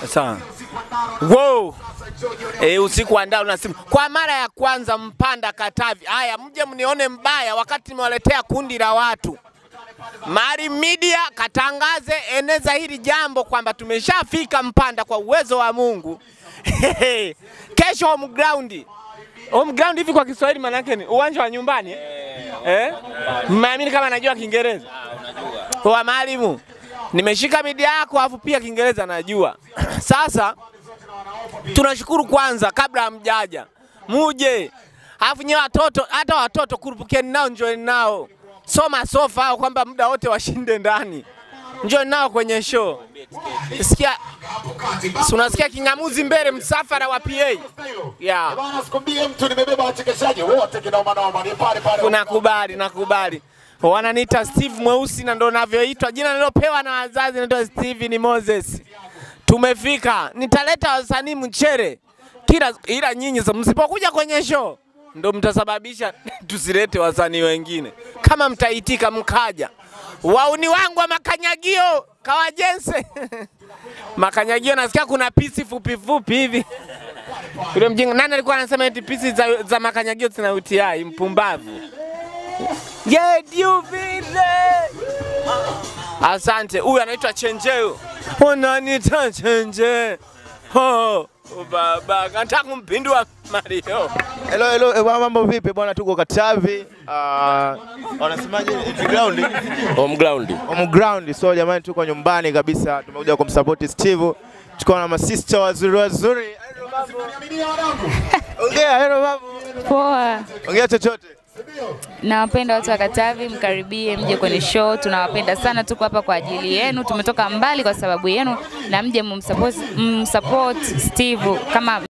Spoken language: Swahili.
Sawa. Wow. Usiku wa ndao unasema kwa mara ya kwanza Mpanda Katavi. Haya, mje mnione mbaya wakati nimewaletea kundi la watu. Mari Media katangaze, eneza hili jambo kwamba tumeshafika Mpanda kwa uwezo wa Mungu. Kesho home ground. Home ground hivi kwa Kiswahili maana yake ni uwanja wa nyumbani. Mimi kama najua Kiingereza. Unajua. Kwa mwalimu, nimeshika media yako afu pia Kiingereza najua. Sasa tunashukuru kwanza kabla hamjaja. Muje. Afu nyewe watoto, hata watoto kurupukeni nao, njoeni nao. Soma sofa au kwamba muda wote washinde ndani. Njoeni nao kwenye show. Sikia, unasikia kingamuzi mbele msafara wa PA. Yeah. Bwana sikwambie mtu nimebeba wachekeshaji wote kinoma noma ni pale. Nakubali. Wananiita Steve Mweusi na ndo navyoitwa. Jina nilopewa na wazazi naitwa Steve ni Moses. Tumefika. Nitaleta wasanii mchere. Ila nyinyi msipokuja kwenye show ndo mtasababisha tusilete wasanii wengine. Kama mtaitika mkaja. Wauni wangu wa makanyagio kawajense. Makanyagio nasikia kuna pisi fupi hivi. Yule mjinga nani alikuwa anasema eti pisi za makanyagio zina UTI, mpumbavu. Yeah, you feel it. Asante. Huyu anaitwa Chenjeo. Unaniita Chenje. Baba, nataka kumpindua Mario. Hello, mambo vipi bwana, tuko Katavi. Wanasemaje ground? Home ground. So jamani tuko nyumbani kabisa. Tumekuja kumsupport Steve. Tuko na masista wazuri. Hello babu. Poa. Ongea chochote. Nawapenda watu wa Katavi, mkaribie mje kwenye show. Tunawapenda sana, tuko hapa kwa ajili yenu. Tumetoka mbali kwa sababu yenu na mje mumsupport Steve kama